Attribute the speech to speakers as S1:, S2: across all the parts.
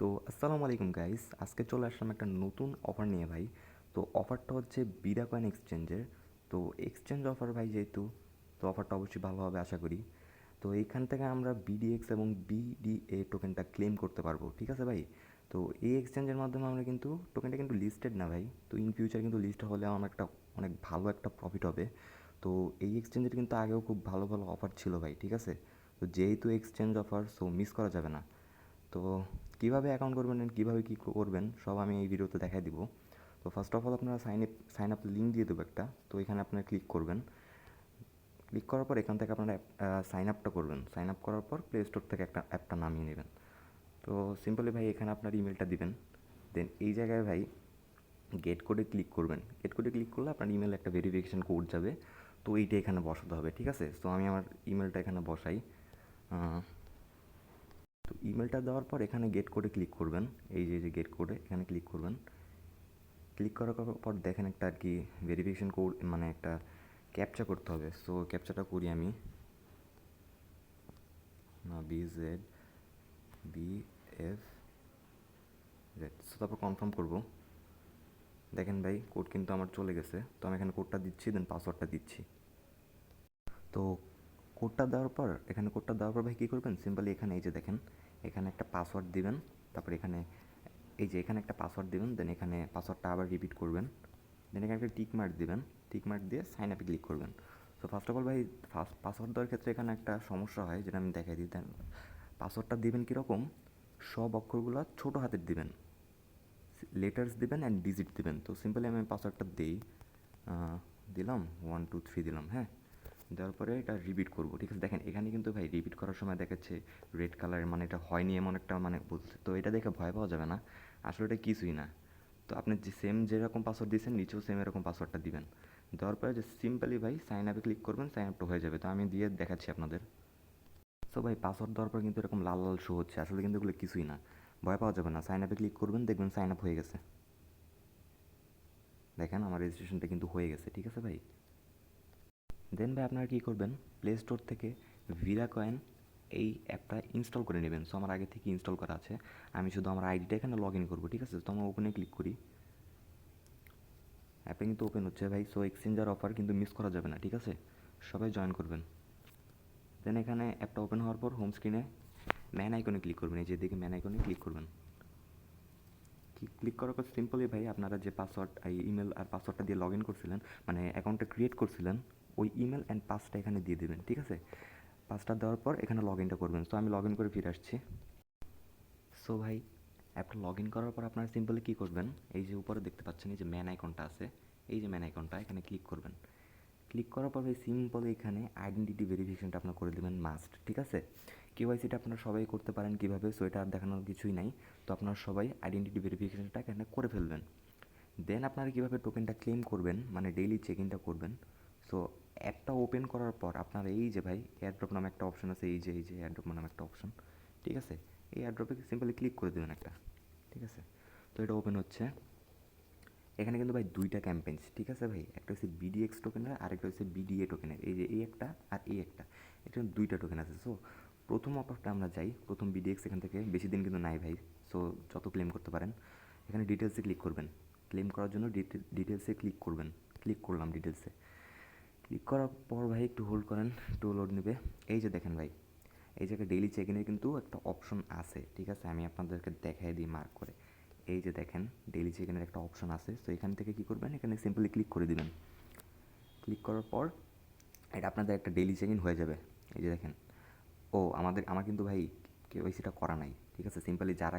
S1: তো আসসালামু আলাইকুম গাইস, আজকে চলে আসলাম একটা নতুন অফার নিয়ে ভাই। তো অফারটা হচ্ছে বিডাকয়েন এক্সচেঞ্জের। তো এক্সচেঞ্জ অফার ভাই, যেহেতু তো অফারটা অবশ্যই ভালো হবে আশা করি। তো এইখান থেকে আমরা বিডিএক্স এবং বিডিএ টোকেনটা ক্লেম করতে পারবো, ঠিক আছে ভাই। তো এই এক্সচেঞ্জের মাধ্যমে আমরা কিন্তু টোকেনটা কিন্তু লিস্টেড না ভাই, তো ইন ফিউচার কিন্তু লিস্ট হলে আমার একটা অনেক ভালো একটা প্রফিট হবে। তো এই এক্সচেঞ্জের কিন্তু আগেও খুব ভালো ভালো অফার ছিল ভাই, ঠিক আছে। তো যেহেতু এক্সচেঞ্জ অফার, সো মিস করা যাবে না। তো কীভাবে অ্যাকাউন্ট করবেন and কীভাবে কী করবেন সব আমি এই ভিডিওতে দেখাই দিব। তো ফার্স্ট অফ অল আপনারা সাইন আপ লিঙ্ক দিয়ে দেবো একটা, তো এখানে আপনারা ক্লিক করবেন। ক্লিক করার পর এখান থেকে আপনারা সাইন আপটা করবেন। সাইন আপ করার পর প্লে স্টোর থেকে একটা অ্যাপটা নামিয়ে নেবেন। তো সিম্পলি ভাই এখানে আপনার ইমেলটা দিবেন। দেন এই জায়গায় ভাই গেট কোডে ক্লিক করবেন। গেট কোডে ক্লিক করলে আপনার ইমেলে একটা ভেরিফিকেশান কোড যাবে, তো এইটা এখানে বসাতে হবে, ঠিক আছে। তো আমি আমার ইমেলটা এখানে বসাই। তো ইমেলটা দেওয়ার পর এখানে গেট কোডে ক্লিক করবেন। এই যে গেট কোডে এখানে ক্লিক করবেন। ক্লিক করার পর দেখেন একটা আর কি ভেরিফিকেশান কোড, মানে একটা ক্যাপচা করতে হবে। সো ক্যাপচাটা করি আমি, BZBF সো তারপর কনফার্ম করব। দেখেন ভাই কোড কিন্তু আমার চলে গেছে। তো আমি এখানে কোডটা দিচ্ছি, দেন পাসওয়ার্ডটা দিচ্ছি। তো কোডটা দেওয়ার পর ভাই কী করবেন, সিম্পলি এখানে এই যে দেখেন এখানে একটা পাসওয়ার্ড দিবেন। তারপর এখানে এই যে এখানে একটা পাসওয়ার্ড দিবেন, দেন এখানে পাসওয়ার্ডটা আবার রিপিট করবেন। দেন এখানে একটা টিক মার্ক দিবেন। টিক মার্ক দিয়ে সাইন আপে ক্লিক করবেন। সো ফার্স্ট অফ অল ভাই, পাসওয়ার্ড দেওয়ার ক্ষেত্রে এখানে একটা সমস্যা হয়, যেটা আমি দেখাই দিই। দেন পাসওয়ার্ডটা দিবেন কীরকম, সব অক্ষরগুলো ছোটো হাতের দিবেন, লেটার্স দিবেন অ্যান্ড ডিজিট দিবেন। তো সিম্পলি আমি পাসওয়ার্ডটা দিলাম 1 2 3 দিলাম, হ্যাঁ। দেওয়ার পরে এটা রিপিট করবো, ঠিক আছে। দেখেন এখানে কিন্তু ভাই রিপিট করার সময় দেখাচ্ছে রেড কালারের, মানে এটা হয়নি এমন একটা মানে বলছে। তো এটা দেখে ভয় পাওয়া যাবে না, আসলে এটা কিছুই না। তো আপনি যে যেরকম পাসওয়ার্ড দিয়েছেন নিচেও সেম এরকম পাসওয়ার্ডটা দিবেন। দেওয়ার পরে যে সিম্পলি ভাই সাইন আপে ক্লিক করবেন, সাইন আপটা হয়ে যাবে। তো আমি দিয়ে দেখাচ্ছি আপনাদের। সো ভাই পাসওয়ার্ড দেওয়ার পর কিন্তু এরকম লাল লাল শো হচ্ছে, আসলে কিন্তু এগুলো কিছুই না, ভয় পাওয়া যাবে না। সাইন আপে ক্লিক করবেন, দেখবেন সাইন আপ হয়ে গেছে। দেখেন আমার রেজিস্ট্রেশনটা কিন্তু হয়ে গেছে, ঠিক আছে ভাই। দেন ভাই আপনারা কী করবেন, প্লে স্টোর থেকে ভিডাকয়েন এই অ্যাপটা ইনস্টল করে নেবেন। সো আমার আগে থেকে ইনস্টল করা আছে, আমি শুধু আমার আইডিটা এখানে লগ ইন করবো, ঠিক আছে। তো আমরা ওপেনে ক্লিক করি। অ্যাপটা কিন্তু ওপেন হচ্ছে ভাই। সো এক্সচেঞ্জার অফার কিন্তু মিস করা যাবে না, ঠিক আছে। সবাই জয়েন করবেন। দেন এখানে অ্যাপটা ওপেন হওয়ার পর হোম স্ক্রিনে ম্যান আইকনে ক্লিক করবেন। এই যে দিকে ম্যান আইকনে ক্লিক করবেন। ক্লিক করার পর সিম্পলি ভাই আপনারা যে পাসওয়ার্ড, এই ইমেল আর পাসওয়ার্ডটা দিয়ে লগ ইন করছিলেন, মানে অ্যাকাউন্টটা ক্রিয়েট করছিলেন, ওই ইমেল অ্যান্ড পাসটা এখানে দিয়ে দেবেন, ঠিক আছে। পাসটা দেওয়ার পর এখানে লগ ইনটা করবেন। সো আমি লগ ইন করে ফিরে আসছি। সো ভাই অ্যাপটা লগ ইন করার পর আপনারা সিম্পলি কী করবেন, এই যে উপরে দেখতে পাচ্ছেন এই যে ম্যান আইকনটা আছে, এই যে ম্যান আইকনটা এখানে ক্লিক করবেন। ক্লিক করার পর ভাই সিম্পলি এখানে আইডেন্টিটি ভেরিফিকেশনটা আপনার করে দেবেন মাস্ট, ঠিক আছে। কেওয়াইসিটা আপনারা সবাই করতে পারেন কীভাবে, সো এটা আর দেখানোর কিছুই নাই। তো আপনারা সবাই আইডেন্টিটি ভেরিফিকেশনটা এখানে করে ফেলবেন। দেন আপনারা কীভাবে টোকেনটা ক্লেম করবেন, মানে ডেইলি চেক ইনটা করবেন। সো অ্যাপটা ওপেন করার পর আপনার এই যে ভাই এয়ারড্রপ নামে একটা অপশন আছে, এই যে এয়ারড্রপ নামে একটা অপশন, ঠিক আছে। এই এয়ারড্রপে সিম্পলি ক্লিক করে দেবেন একটা, ঠিক আছে। তো এটা ওপেন হচ্ছে। এখানে কিন্তু ভাই দুইটা ক্যাম্পেইনস, ঠিক আছে ভাই। একটা হচ্ছে বিডিএক্স টোকেনের, আরেকটা হচ্ছে বিডিএ টোকেনের। এই যে এই একটা আর এই একটা, এটা দুইটা টোকেন আছে। সো প্রথম অফারটা আমরা যাই, প্রথম বিডিএক্স এখান থেকে বেশি দিন কিন্তু নাই ভাই। সো যত ক্লেম করতে পারেন, এখানে ডিটেলসে ক্লিক করবেন। ক্লেম করার জন্য ডিটেলসে ক্লিক করবেন। ক্লিক করলাম ডিটেলসে। ক্লিক করার পর ভাই একটু হোল্ড করেন, একটু লোড নেবে। এই যে দেখেন ভাই, এই জায়গায় ডেইলি চেক ইনের কিন্তু একটা অপশন আছে, ঠিক আছে। আমি আপনাদেরকে দেখাই দিই মার্ক করে। এই যে দেখেন ডেইলি চেক ইনের একটা অপশন আছে। তো এখান থেকে কী করবেন, এখানে সিম্পলি ক্লিক করে দিবেন। ক্লিক করার পর এটা আপনাদের একটা ডেইলি চেক ইন হয়ে যাবে। এই যে দেখেন, আমার কিন্তু ভাই কেওয়াইসিটা করা নাই, ঠিক আছে। সিম্পলি যারা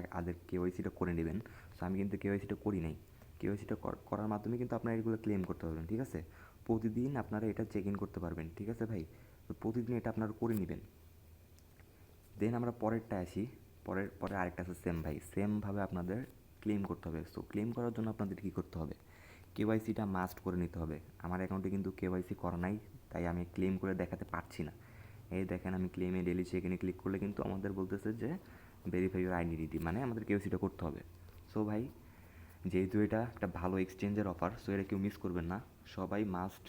S1: কেওয়াইসিটা করে নেবেন। সো আমি কিন্তু কেওয়াইসিটা করি নাই। কেওয়াইসিটা করার মাধ্যমে কিন্তু আপনারা এগুলো ক্লেম করতে পারবেন, ঠিক আছে। প্রতিদিন আপনারা এটা চেক ইন করতে পারবেন, ঠিক আছে ভাই। তো প্রতিদিন এটা আপনারা করে নেবেন। দেন আমরা পরেরটা আসি। পরে আরেকটা আছে সেম ভাই, সেমভাবে আপনাদের ক্লেম করতে হবে। সো ক্লেম করার জন্য আপনাদের কী করতে হবে, কেওয়াইসিটা মাস্ট করে নিতে হবে। আমার অ্যাকাউন্টে কিন্তু কেওয়াইসি করা নাই, তাই আমি ক্লেম করে দেখাতে পারছি না। এই দেখেন আমি ক্লেমে ডেলি চেক-ইনে ক্লিক করলে কিন্তু আমাদের বলতেছে যে ভেরিফাই ইউর আইডেন্টিটি, মানে আমাদের কেওয়াইসিটা করতে হবে। সো ভাই যেহেতু এটা একটা ভালো এক্সচেঞ্জের অফার, সো এটা কেউ মিস করবেন না। সবাই মাস্ট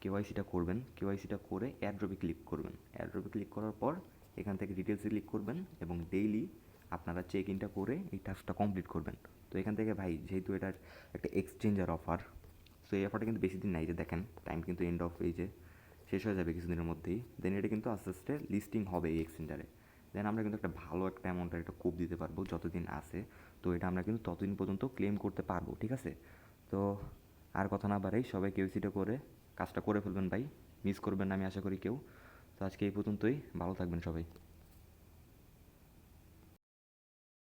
S1: কেওয়াইসিটা করবেন। কেওয়াইসিটা করে এয়ারড্রপে ক্লিক করবেন। এয়ারড্রপে ক্লিক করার পর এখান থেকে ডিটেলসে ক্লিক করবেন এবং ডেইলি আপনারা চেক ইনটা করে এই টাস্কটা কমপ্লিট করবেন। তো এখান থেকে ভাই যেহেতু এটার একটা এক্সচেঞ্জার অফার, সো এই অফারটা কিন্তু বেশি দিন নাই, যে দেখেন টাইম কিন্তু এন্ড অফ এই যে শেষ হয়ে যাবে কিছুদিনের মধ্যেই। দেন এটা কিন্তু আস্তে আস্তে লিস্টিং হবে এই এক্সচেঞ্জারে। দেন আমরা কিন্তু একটা ভালো একটা অ্যামাউন্টের একটা কোপ দিতে পারবো যতদিন আছে। তো এটা আমরা কিন্তু ততদিন পর্যন্ত ক্লেম করতে পারবো, ঠিক আছে? তো আর কথা না বাড়াই, সবাই কেউসিটা করে কাজটা করে ফেলবেন ভাই, মিস করবেন না আমি আশা করি কেউ। তো আজকে এই পর্যন্তই, ভালো থাকবেন সবাই।